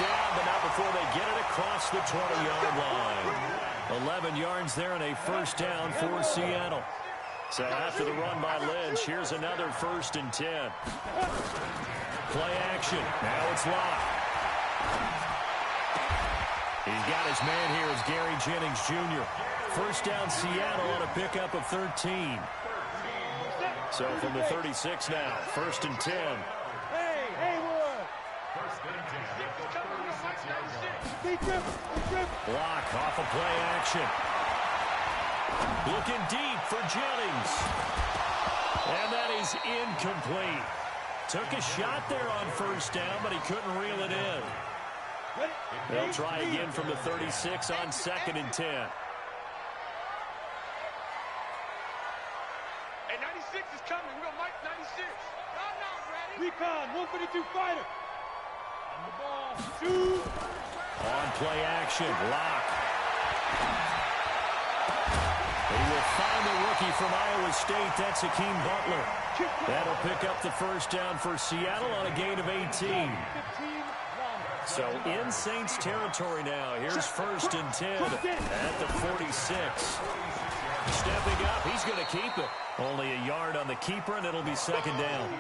down, but not before they get it across the 20-yard line. 11 yards there and a first down for Seattle. So after the run by Lynch, here's another 1st and 10. Play action. Now it's locked. He's got his man here as Gary Jennings Jr. First down Seattle on a pickup of 13. So from the 36 now, 1st and 10. Block off of play action. Looking deep for Jennings. And that is incomplete. Took a shot there on 1st down, but he couldn't reel it in. They'll try again from the 36 on 2nd and 10. Hey, 96 is coming. We're going to Mike 96. Recon, 152 fighter. On the ball, shoot. On play action, lock. He will find the rookie from Iowa State. That's Hakeem Butler. That'll pick up the first down for Seattle on a gain of 18. So in Saints territory now. Here's 1st and 10 at the 46. Stepping up, he's going to keep it. Only a yard on the keeper, and it'll be 2nd down.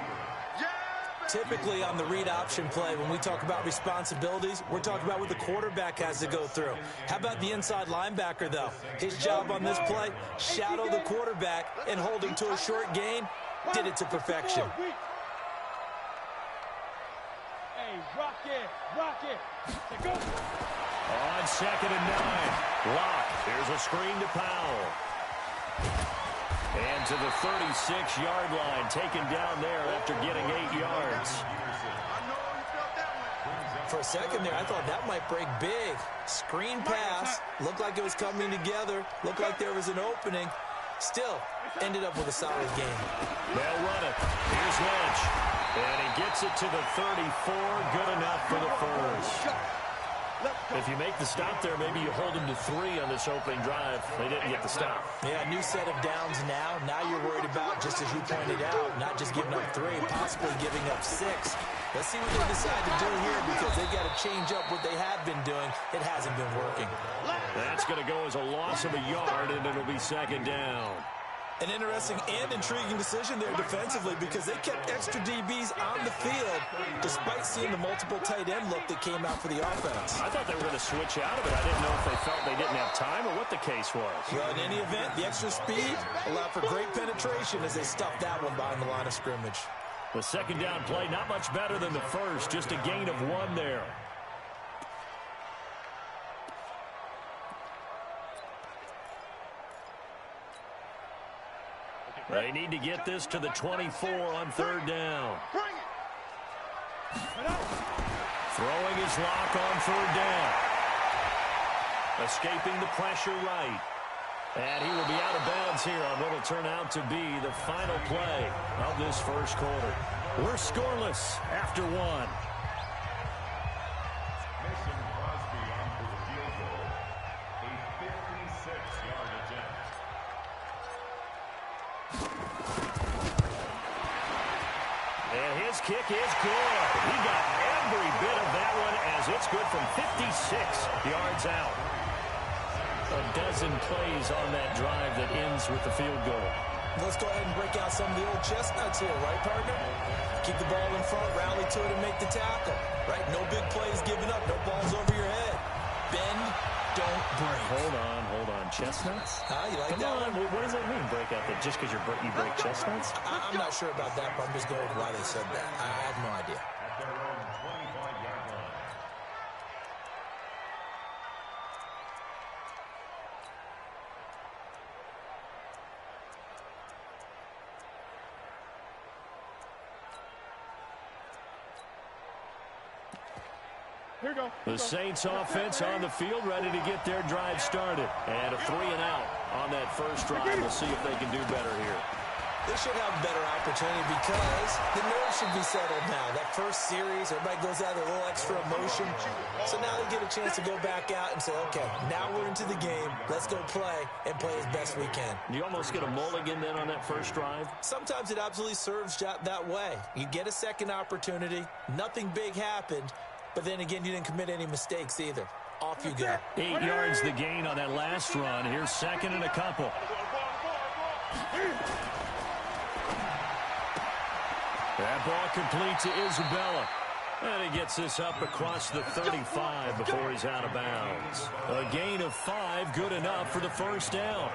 Typically on the read option play, when we talk about responsibilities, we're talking about what the quarterback has to go through. How about the inside linebacker, though? His job on this play, shadow the quarterback and hold him to a short gain. Did it to perfection. Hey, rock it. Go. On 2nd and 9. Lock. Here's a screen to Powell. And to the 36-yard line, taken down there after getting 8 yards. For a second there, I thought that might break big. Screen pass, looked like it was coming together, looked like there was an opening. Still, ended up with a solid game. They'll run it. Here's Lynch. And he gets it to the 34. Good enough for the first. If you make the stop there, maybe you hold them to 3 on this opening drive. They didn't get the stop. Yeah, new set of downs now. Now you're worried about, just as you pointed out, not just giving up 3, possibly giving up 6. Let's see what they decide to do here, because they've got to change up what they have been doing. It hasn't been working. That's going to go as a loss of a yard, and it'll be 2nd down. An interesting and intriguing decision there defensively, because they kept extra DBs on the field despite seeing the multiple tight end look that came out for the offense. I thought they were going to switch out of it. I didn't know if they felt they didn't have time or what the case was. Well, in any event, the extra speed allowed for great penetration as they stuffed that one behind the line of scrimmage. The 2nd down play, not much better than the first, just a gain of 1 there. They need to get this to the 24 on 3rd down. Throwing his lock on 3rd down. Escaping the pressure right. And he will be out of bounds here on what will turn out to be the final play of this first quarter. We're scoreless after 1. His kick is good. He got every bit of that one as it's good from 56 yards out. A dozen plays on that drive that ends with the field goal. Let's go ahead and break out some of the old chestnuts here, right, partner? Keep the ball in front, rally to it, and make the tackle, right? No big plays given up, no balls over your head. Bend, don't break. Hold on. Chestnuts? You like Come that on. one? What does that mean, break out? That just because you break chestnuts? I'm not sure about that, but I'm just going with why they said that. I have no idea. Here we go. The Saints offense on the field, ready to get their drive started. And a 3 and out on that first drive. We'll see if they can do better here. They should have a better opportunity because the nerves should be settled now. That first series, everybody goes out with a little extra emotion. So now they get a chance to go back out and say, okay, now we're into the game. Let's go play and play as best we can. You almost get a mulligan then on that first drive? Sometimes it absolutely serves that way. You get a second opportunity. Nothing big happened. but then again, you didn't commit any mistakes either. Off you go. 8 yards the gain on that last run. Here's second and a couple. That ball complete to Isabella. And he gets this up across the 35 before he's out of bounds. A gain of 5, good enough for the first down.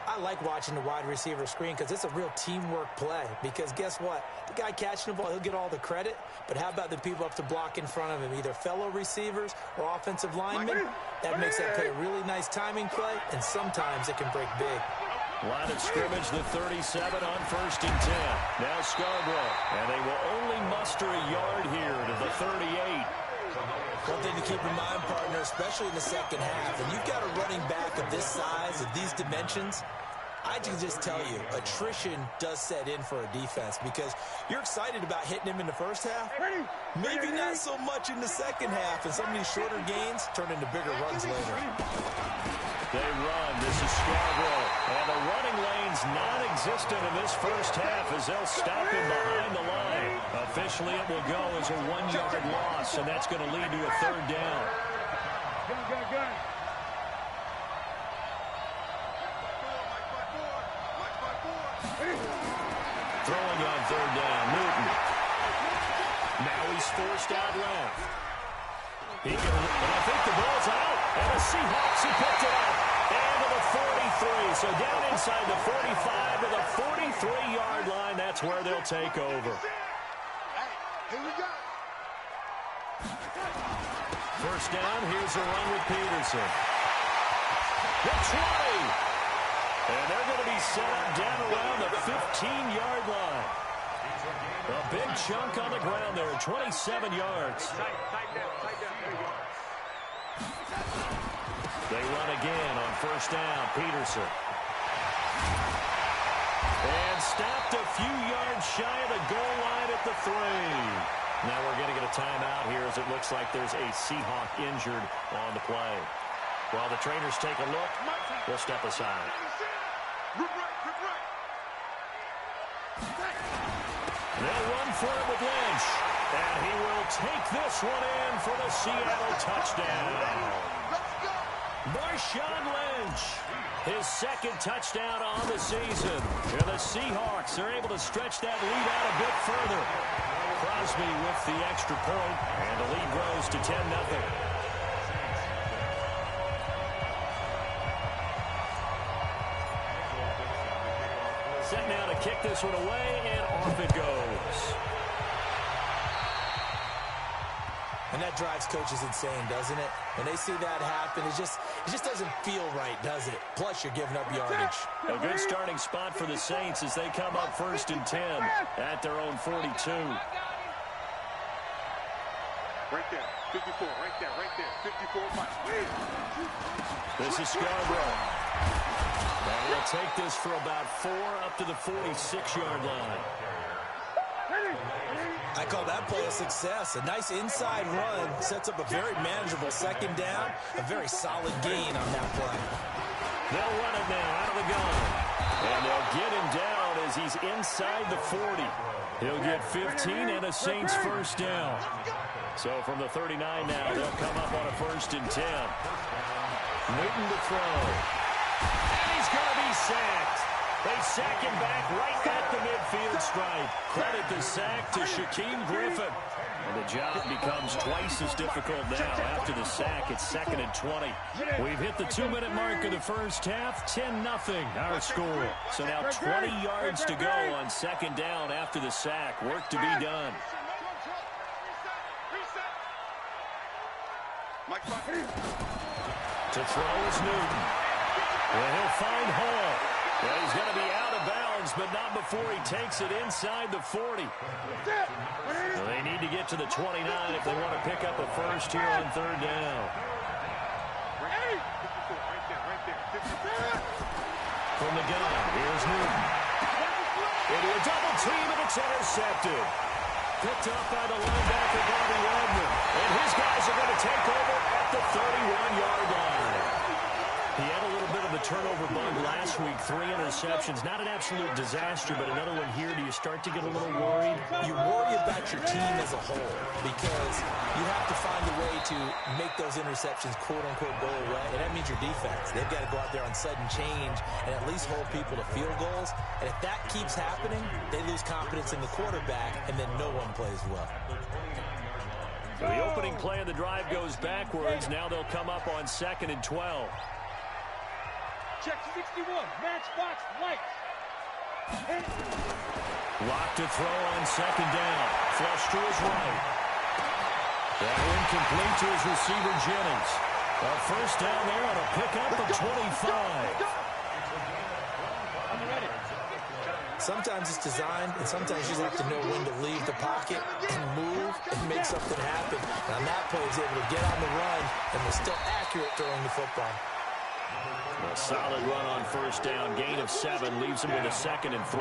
I like watching the wide receiver screen because it's a real teamwork play. Because guess what? The guy catching the ball, he'll get all the credit. But how about the people up to block in front of him, either fellow receivers or offensive linemen? That makes that play a really nice timing play, and sometimes it can break big. Line of scrimmage, the 37 on 1st and 10. Now Scarborough, and they will only muster a yard here to the 38. One thing to keep in mind, partner, especially in the second half, and you've got a running back of this size, of these dimensions, I can just tell you, attrition does set in for a defense because you're excited about hitting him in the first half. Maybe not so much in the second half, and some of these shorter gains turn into bigger runs later. They run. This is Scarborough. And the running lane's non-existent in this first half as they'll stop him behind the line. Officially, it will go as a 1-yard loss, and that's going to lead to a 3rd down. Gun. Throwing on 3rd down, Newton. Now he's forced out left. And I think the ball's out. And the Seahawks, he picked it up. And to the 43. So down inside the 45 to the 43-yard line. That's where they'll take over. Here we go. First down, here's a run with Peterson. The 20. And they're going to be set up down around the 15-yard line. A big chunk on the ground there, 27 yards. Tight down. They run again on first down, Peterson. And stopped a few yards shy of the goal line at the 3. Now we're going to get a timeout here as it looks like there's a Seahawk injured on the play. While the trainers take a look, we'll step aside. They'll run for it with Lynch. And he will take this one in for the Seattle touchdown. Marshawn Lynch, his 2nd touchdown on the season. And the Seahawks are able to stretch that lead out a bit further. Crosby with the extra point, and the lead grows to 10-0. Set now to kick this one away, and off it goes. And that drives coaches insane, doesn't it? When they see that happen, it just doesn't feel right, does it? Plus, you're giving up yardage. A good starting spot for the Saints as they come up 1st and 10 at their own 42. Right there, 54, right there, 54. This is Scarborough. And we'll take this for about 4 up to the 46-yard line. I call that play a success. A nice inside run sets up a very manageable 2nd down. A very solid gain on that play. They'll run it now out of the gun. And they'll get him down as he's inside the 40. He'll get 15 and a Saints first down. So from the 39 now, they'll come up on a 1st and 10. Newton to throw. And he's going to be sacked. They sack him back right at the midfield stripe. Credit the sack to Shaquem Griffin. And the job becomes twice as difficult now. After the sack, it's 2nd and 20. We've hit the 2-minute mark of the first half. 10-0 our score. So now 20 yards to go on 2nd down after the sack. Work to be done. To throw is Newton. And he'll find Hall. Well, he's going to be out of bounds, but not before he takes it inside the 40. Well, they need to get to the 29 if they want to pick up a first here on 3rd down. From the gun, here's Newton. Into a double team, and it's intercepted. Picked up by the linebacker, Bobby Wagner. And his guys are going to take over at the 31-yard line. He had a little bit of a turnover bug last week, 3 interceptions. Not an absolute disaster, but another one here. Do you start to get a little worried? You worry about your team as a whole because you have to find a way to make those interceptions, quote-unquote, go away. And that means your defense. They've got to go out there on sudden change and at least hold people to field goals. And if that keeps happening, they lose confidence in the quarterback, and then no one plays well. So the opening play of the drive goes backwards. Now they'll come up on 2nd and 12. Check 61. Matchbox lights. Lock to throw on 2nd down. Flush to his right. That incomplete to his receiver, Jennings. A first down there on a pickup of 25. Sometimes it's designed, and sometimes you just have to know when to leave the pocket and move and make something happen. And on that play, he's able to get on the run and was still accurate throwing the football. A solid run on first down. Gain of 7 leaves him with a 2nd and 3.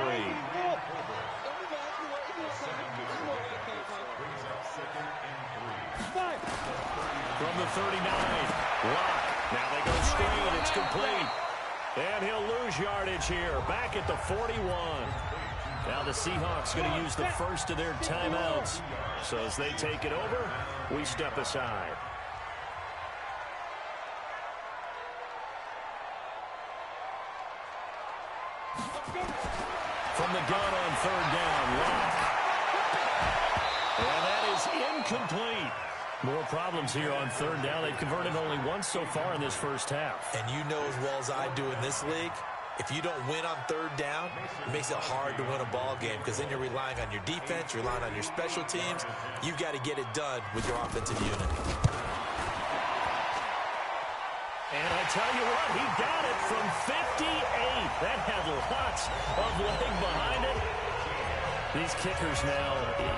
From the 39, Lock. Now they go straight, and it's complete. And he'll lose yardage here, back at the 41. Now the Seahawks going to use the first of their timeouts. So as they take it over, we step aside. From the gun on 3rd down, Lock. And that is incomplete. More problems here on 3rd down. They've converted only once so far in this first half. And you know as well as I do in this league, if you don't win on 3rd down, it makes it hard to win a ball game because then you're relying on your defense, you're relying on your special teams. You've got to get it done with your offensive unit. And I tell you what, he got it from 58. That had lots of leg behind it. These kickers now,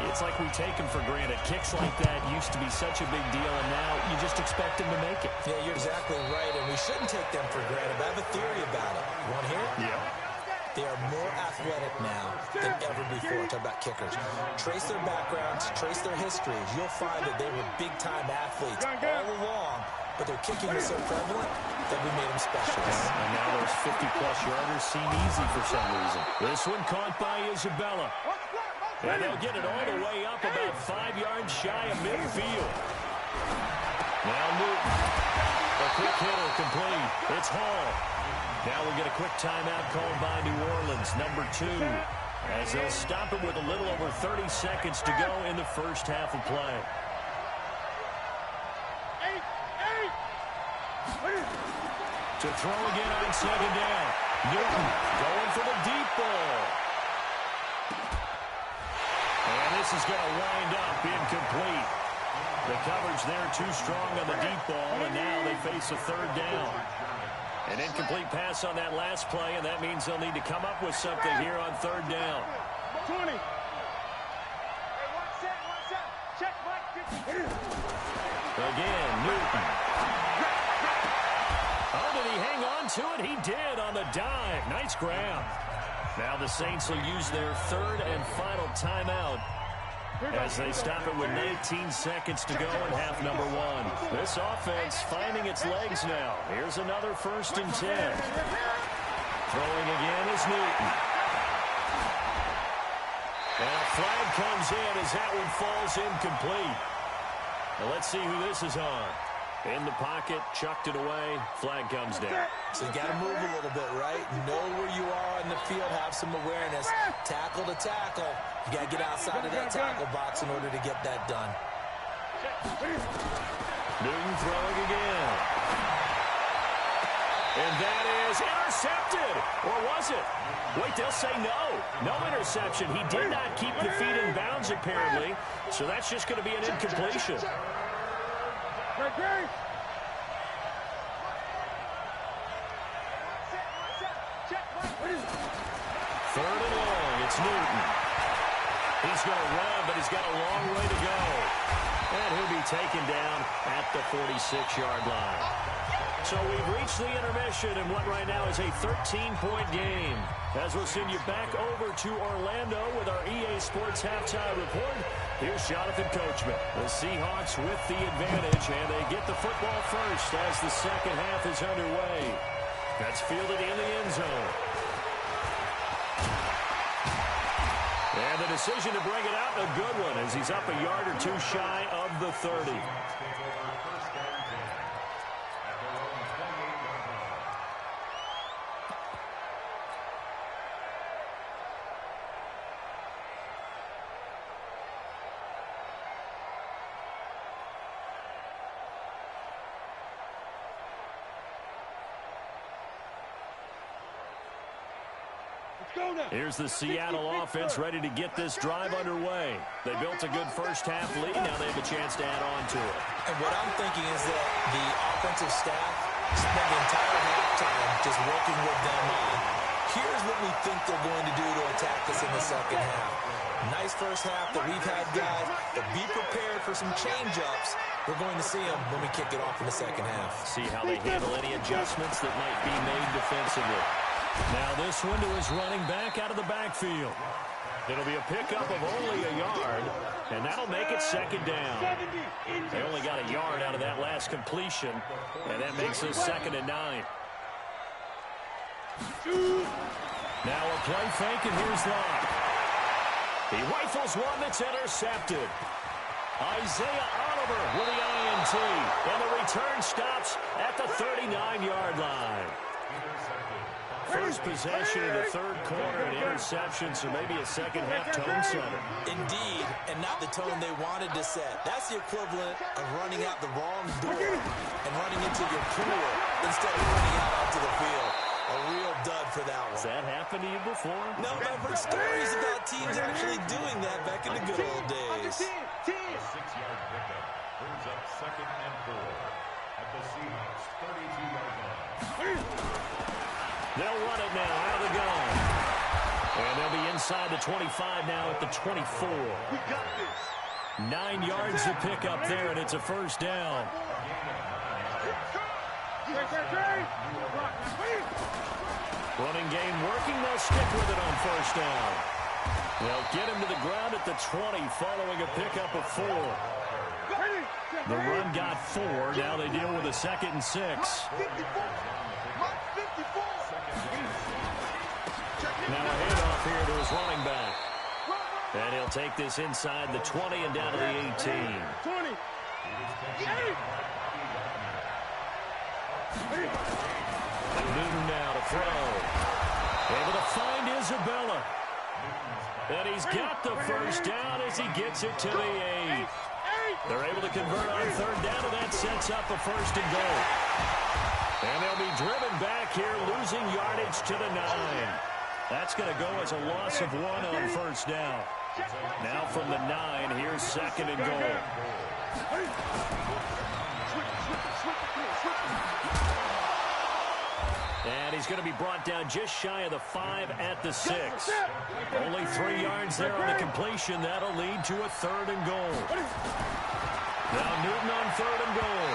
it's like we take them for granted. Kicks like that used to be such a big deal, and now you just expect them to make it. Yeah, you're exactly right, and we shouldn't take them for granted. But I have a theory about it. You want to hear it? Yeah. They are more athletic now than ever before. Talk about kickers. Trace their backgrounds, trace their histories. You'll find that they were big-time athletes all along, but their kicking is so prevalent that we made them specialists. And now those 50-plus yarders seem easy for some reason. This one caught by Isabella. And they'll get it all the way up about 5 yards shy of midfield. Now Newton. A quick hitter complete. It's Hall. Now we'll get a quick timeout called by New Orleans, number 2. As they'll stop it with a little over 30 seconds to go in the first half of play. To throw again on 2nd down. Newton going for the deep ball. And this is going to wind up incomplete. The coverage there too strong on the deep ball, and now they face a 3rd down. An incomplete pass on that last play, and that means they'll need to come up with something here on 3rd down. 20. Again, Newton. Oh, did he hang on to it? He did on the dive. Nice grab. Now the Saints will use their 3rd and final timeout as they stop it with 19 seconds to go in half number 1. This offense finding its legs now. Here's another 1st and 10. Throwing again is Newton. And a flag comes in as that one falls incomplete. Now let's see who this is on. In the pocket, chucked it away, flag comes down. So you got to move a little bit, right? Know where you are on the field, have some awareness. Tackle to tackle. You got to get outside of that tackle box in order to get that done. Newton throwing again. And that is intercepted. Or was it? Wait, they'll say no. No interception. He did not keep the feet in bounds, apparently. So that's just going to be an incompletion. Right there. 3rd and long. It's Newton. He's going to run, but he's got a long way to go. And he'll be taken down at the 46-yard line. So we've reached the intermission in what right now is a 13-point game. As we'll send you back over to Orlando with our EA Sports Halftime Report, here's Jonathan Coachman. The Seahawks with the advantage, and they get the football first as the second half is underway. That's fielded in the end zone. decision to bring it out, a good one, as he's up a yard or two shy of the 30. Here's the Seattle offense ready to get this drive underway. They built a good first-half lead. Now they have a chance to add on to it. And what I'm thinking is that the offensive staff spent the entire halftime just working with them on, here's what we think they're going to do to attack us in the second half. Nice first half that we've had, guys, but be prepared for some change-ups. We're going to see them when we kick it off in the second half. See how they handle any adjustments that might be made defensively. Now this one to his running back out of the backfield. It'll be a pickup of only a yard, and that'll make it second down. They only got a yard out of that last completion, and that makes us 2nd and 9. Now a play fake, and here's Locke. He rifles one that's intercepted. Isaiah Oliver with the INT, and the return stops at the 39-yard line. First possession in the third quarter, an interception, so maybe a second-half tone setter. Indeed, and not the tone they wanted to set. That's the equivalent of running out the wrong door and running into your pool instead of running out onto the field. A real dud for that one. Has that happened to you before? No, but I've heard stories about teams actually doing that back in the good old days. A 6-yard pickup brings up 2nd and 4 at the Seahawks 32-yard line. They'll run it now out of the gun. And they'll be inside the 25 now at the 24. We got this. 9 yards to pick up there, and it's a first down. Running game working. They'll stick with it on first down. They'll get him to the ground at the 20 following a pickup of 4. The run got 4. Now they deal with a 2nd and 6. Now a handoff here to his running back. And he'll take this inside the 20 and down to the 18. Newton now to throw. Able to find Isabella. And he's got the first down as he gets it to the 8. They're able to convert on third down, and that sets up a 1st and goal. And they'll be driven back here, losing yardage to the 9. That's going to go as a loss of 1 on first down. Now from the 9, here's 2nd and goal. And he's going to be brought down just shy of the 5 at the 6. Only 3 yards there on the completion. That'll lead to a 3rd and goal. Now Newton on 3rd and goal.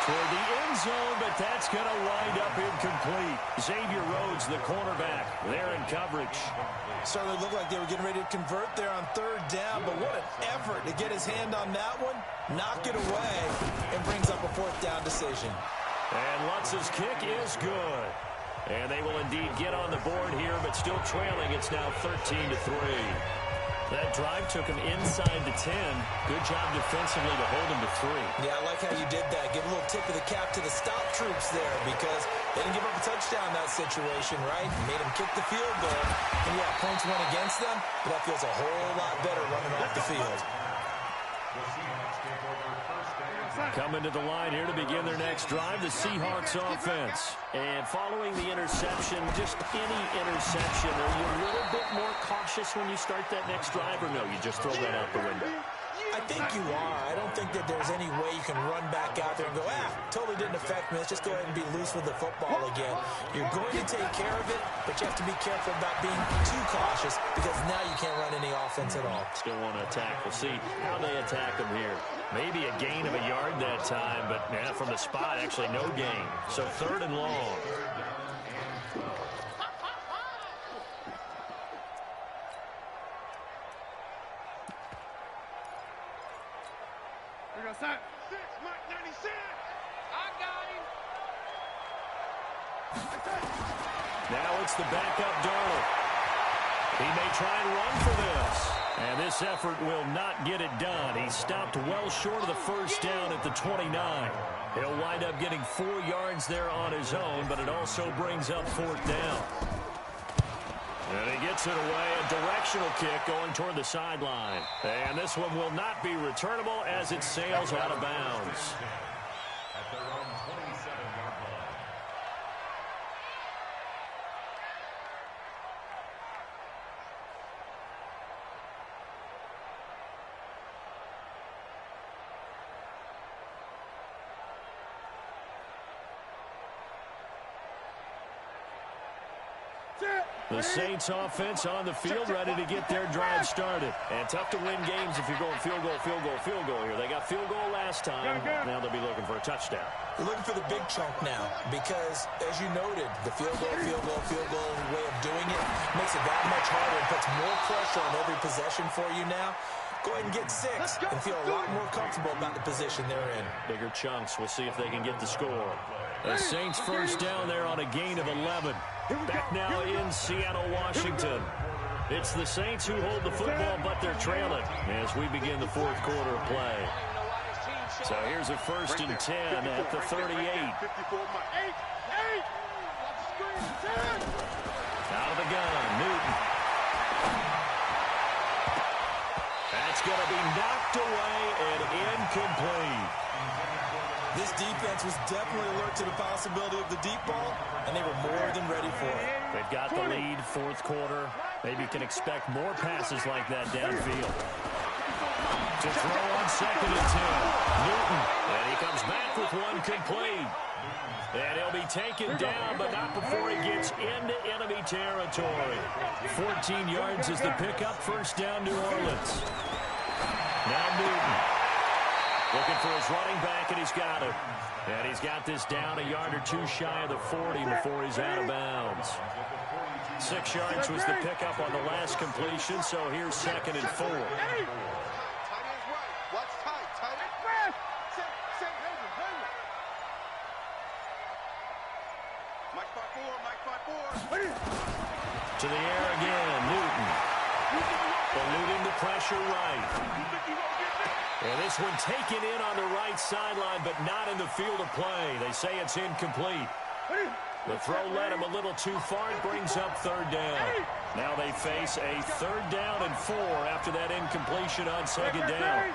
Toward the end zone, but that's going to wind up incomplete. Xavier Rhodes, the cornerback, there in coverage. Certainly looked like they were getting ready to convert there on third down, but what an effort to get his hand on that one, knock it away, and brings up a 4th down decision. And Lutz's kick is good. And they will indeed get on the board here, but still trailing. It's now 13-3. That drive took him inside the 10. Good job defensively to hold him to 3. Yeah, I like how you did that. Give a little tip of the cap to the stop troops there because they didn't give up a touchdown in that situation, right? Made them kick the field goal. And yeah, points went against them, but that feels a whole lot better running off the field. Coming to the line here to begin their next drive, the Seahawks offense. And following the interception, just any interception, are you a little bit more cautious when you start that next drive, or no, you just throw that out the window? I think you are. I don't think that there's any way you can run back out there and go, totally didn't affect me. Let's just go ahead and be loose with the football again. You're going to take care of it, but you have to be careful about being too cautious because now you can't run any offense at all. Still want to attack. We'll see how they attack them here. Maybe a gain of a yard that time, but from the spot, actually no gain. So 3rd and long. Now it's the backup Darnold. He may try and run for this. And this effort will not get it done. He stopped well short of the first down at the 29. He'll wind up getting 4 yards there on his own, but it also brings up 4th down. And he gets it away, a directional kick going toward the sideline. And this one will not be returnable as it sails out of bounds. At their own 27-yard line. The Saints offense on the field, ready to get their drive started. And tough to win games if you're going field goal, field goal, field goal here. They got field goal last time. Now they'll be looking for a touchdown. They're looking for the big chunk now because, as you noted, the field goal way of doing it makes it that much harder and puts more pressure on every possession for you now. Go ahead and get 6 and feel a lot more comfortable about the position they're in. Bigger chunks. We'll see if they can get the score. The Saints first down there on a gain of 11. Back now in Seattle, Washington. It's the Saints who hold the football, but they're trailing as we begin the 4th quarter of play. So here's a 1st and 10 at the 38. Out of the gun, Newton. That's going to be knocked away and incomplete. This defense was definitely alert to the possibility of the deep ball, and they were more than ready for it. They've got the lead, 4th quarter. Maybe you can expect more passes like that downfield. To throw on 2nd and 10. Newton, and he comes back with one complete. And he'll be taken down, but not before he gets into enemy territory. 14 yards is the pickup, 1st down, New Orleans. Now Newton. Looking for his running back, and he's got it. And he's got this down a yard or 2 shy of the 40 before he's out of bounds. 6 yards was the pickup on the last completion, so here's 2nd and 4. To the air again, Newton. Eluding the pressure right. And this one taken in on the right sideline, but not in the field of play. They say it's incomplete. The throw led him a little too far. It brings up 3rd down. Now they face a 3rd down and 4 after that incompletion on 2nd down.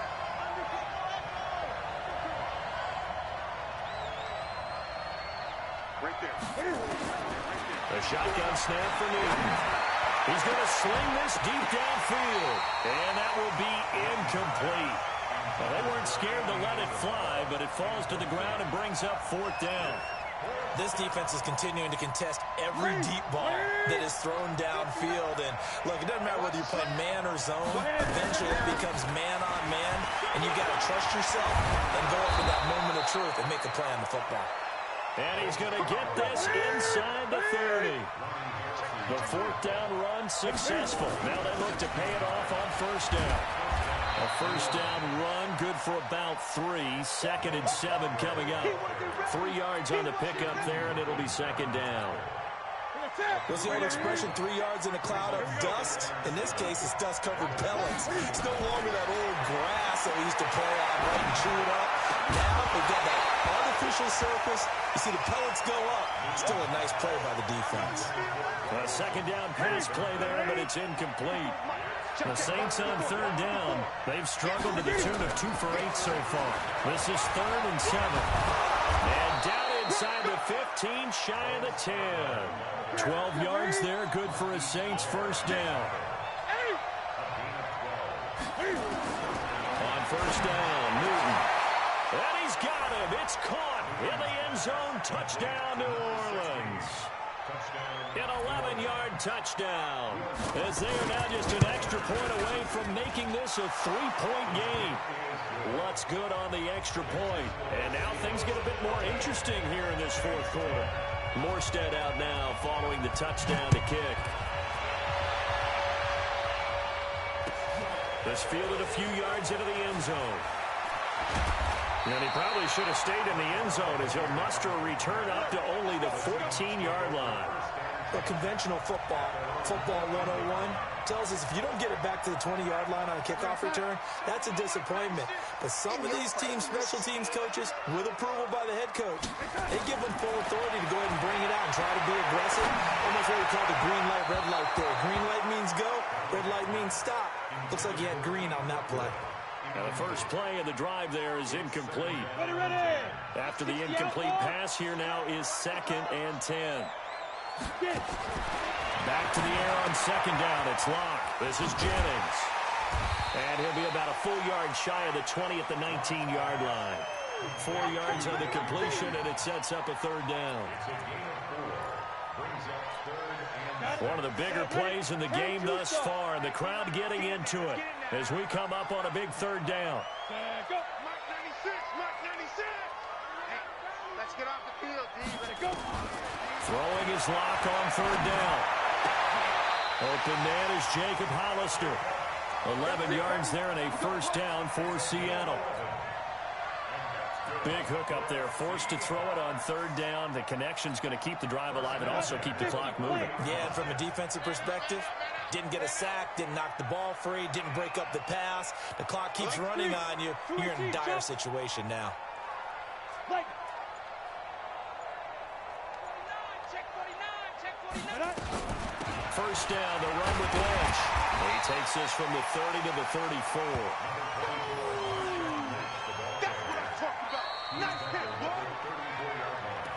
Right there. A shotgun snap for Newton. He's going to sling this deep downfield. And that will be incomplete. Well, they weren't scared to let it fly, but it falls to the ground and brings up 4th down. This defense is continuing to contest every deep ball that is thrown downfield. And, look, it doesn't matter whether you're playing man or zone. Eventually it becomes man on man, and you've got to trust yourself and go up for that moment of truth and make a play on the football. And he's going to get this inside the 30. The 4th down run successful. Now they look to pay it off on 1st down. A 1st down run, good for about 3. 2nd and 7 coming up. 3 yards on the pickup there, and it'll be 2nd down. What's the old expression, 3 yards in a cloud of dust? In this case, it's dust-covered pellets. It's no longer that old grass that we used to play on, right, and chew it up. Now we've got that artificial surface. You see the pellets go up. Still a nice play by the defense. A 2nd down pass play there, but it's incomplete. The Saints on 3rd down. They've struggled to the tune of 2 for 8 so far. This is 3rd and 7. And down inside the 15, shy of the 10. 12 yards there, good for a Saints 1st down. On 1st down, Newton. And he's got him. It's caught in the end zone. Touchdown, New Orleans. An 11-yard touchdown. As they are now just an extra point away from making this a 3-point game. What's good on the extra point? And now things get a bit more interesting here in this 4th quarter. Morstead out now following the touchdown to kick. This fielded a few yards into the end zone. And he probably should have stayed in the end zone as he'll muster a return up to only the 14-yard line. Well, conventional football 101, tells us if you don't get it back to the 20-yard line on a kickoff return, that's a disappointment. But some of these teams, special teams coaches, with approval by the head coach, they give them full authority to go ahead and bring it out and try to be aggressive. Almost what we call the green light, red light there. Green light means go, red light means stop. Looks like he had green on that play. Now the first play of the drive there is incomplete. After the incomplete pass, here now is 2nd and 10. Back to the air on 2nd down. It's Locke. This is Jennings. And he'll be about a full yard shy of the 20 at the 19-yard line. 4 yards on the completion, and it sets up a 3rd down. One of the bigger plays in the game thus far, and the crowd getting into it as we come up on a big 3rd down. Go. Mark 96, Mark 96. Hey, let's get off the field, D. Let's go. Throwing his Lock on 3rd down. Open man is Jacob Hollister. 11 yards there and a 1st down for Seattle. Big hook up there, forced to throw it on 3rd down. The connection's going to keep the drive alive and also keep the clock moving. Yeah, and from a defensive perspective, didn't get a sack, didn't knock the ball free, didn't break up the pass. The clock keeps running on you. You're in a dire situation now. First down, the run with Lynch. He takes this from the 30 to the 34. That's what I'm talking about. Nice hit, boy.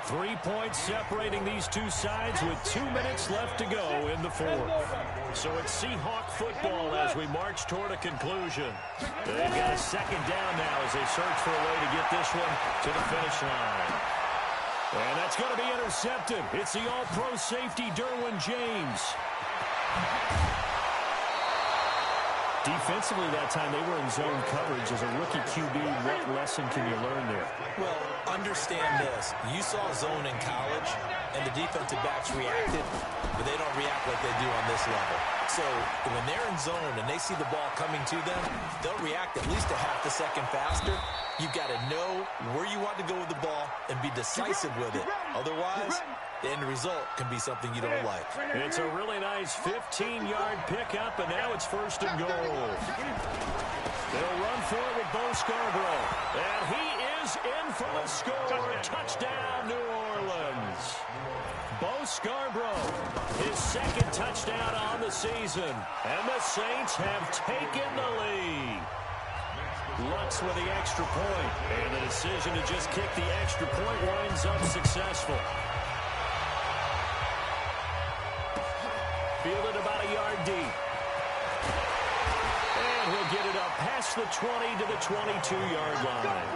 3 points separating these two sides with 2 minutes left to go in the 4th. So it's Seahawk football as we march toward a conclusion. They've got a 2nd down now as they search for a way to get this one to the finish line. And that's going to be intercepted. It's the all-pro safety, Derwin James. Defensively that time, they were in zone coverage. As a rookie QB, what lesson can you learn there? Well, understand this. You saw zone in college, and the defensive backs reacted, but they don't react like they do on this level. So when they're in zone and they see the ball coming to them, they'll react at least a half a second faster. You've got to know where you want to go with the ball and be decisive with it. Otherwise, the end result can be something you don't like. It's a really nice 15-yard pickup, and now it's 1st and goal. They'll run for it with Bo Scarborough. And he is in for the score. Touchdown, New Orleans. Bo Scarborough, his 2nd touchdown on the season. And the Saints have taken the lead. Lutz with the extra point. And the decision to just kick the extra point winds up successful. Fielded about a yard deep. And he'll get it up past the 20 to the 22-yard line.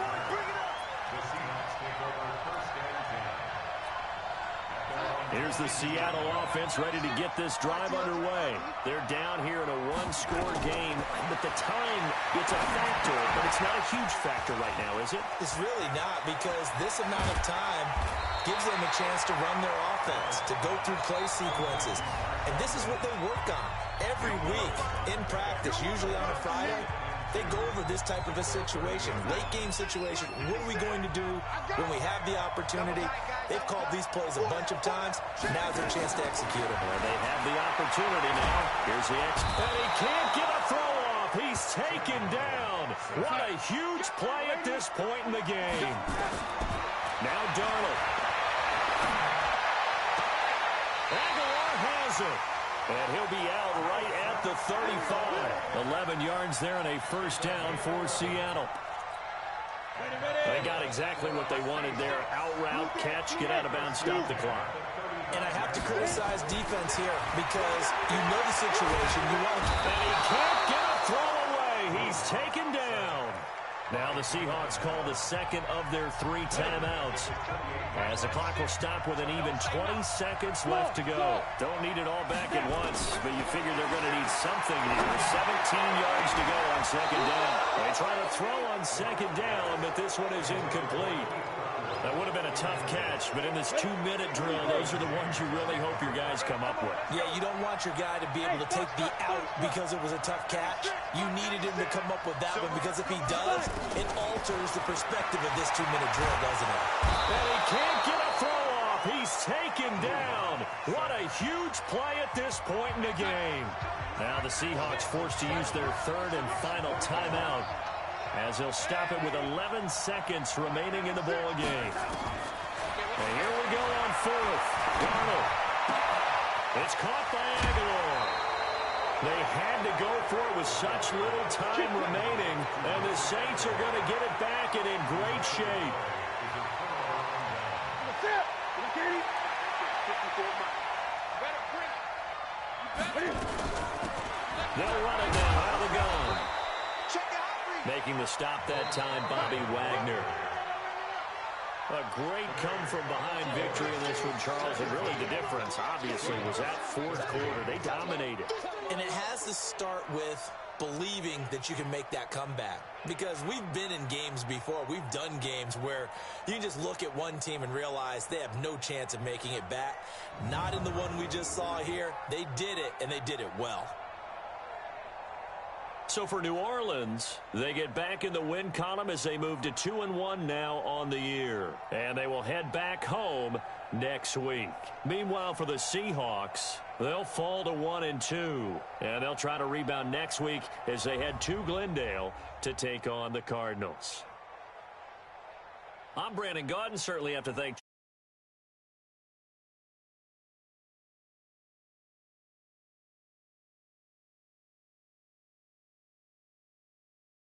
Here's the Seattle offense ready to get this drive underway. They're down here in a 1-score game. But the time, it's a factor, but it's not a huge factor right now, is it? It's really not, because this amount of time gives them a chance to run their offense, to go through play sequences. And this is what they work on every week in practice, usually on a Friday. They go over this type of a situation, late game situation. What are we going to do when we have the opportunity? They've called these plays a bunch of times. Now's their chance to execute them. Well, they have the opportunity now. Here's the and he can't get a throw off. He's taken down. What a huge play at this point in the game. Now Darnold. Aguilar has it. And he'll be out right at the 35. 11 yards there and a 1st down for Seattle. They got exactly what they wanted there. Out route, catch, get out of bounds, stop the clock. And I have to criticize defense here because you know the situation. You want to... And he can't get a throw away. He's taken down. Now the Seahawks call the 2nd of their 3 timeouts, as the clock will stop with an even 20 seconds left to go. Don't need it all back at once, but you figure they're going to need something here. 17 yards to go on 2nd down. They try to throw on 2nd down, but this one is incomplete. That would have been a tough catch, but in this 2-minute drill, those are the ones you really hope your guys come up with. Yeah, you don't want your guy to be able to take the out because it was a tough catch. You needed him to come up with that one, because if he does, it alters the perspective of this 2-minute drill, doesn't it? And he can't get a throw off. off. He's taken down. What a huge play at this point in the game. Now the Seahawks forced to use their third and final timeout as they'll stop it with 11 seconds remaining in the ball game. And here we go on fourth. Darnold. It's caught by Aguilar. They had to go for it with such little time remaining, and the Saints are going to get it back and in great shape. They'll run it now out of the gun. Making the stop that time, Bobby Wagner. A great come-from-behind victory in this one, Charles. And really the difference, obviously, was that fourth quarter. They dominated. And it has to start with believing that you can make that comeback. Because we've been in games before. We've done games where you can just look at one team and realize they have no chance of making it back. Not in the one we just saw here. They did it, and they did it well. So for New Orleans, they get back in the win column as they move to 2-1 now on the year. And they will head back home next week. Meanwhile, for the Seahawks, they'll fall to 1-2. And they'll try to rebound next week as they head to Glendale to take on the Cardinals. I'm Brandon Gaudin. Certainly have to thank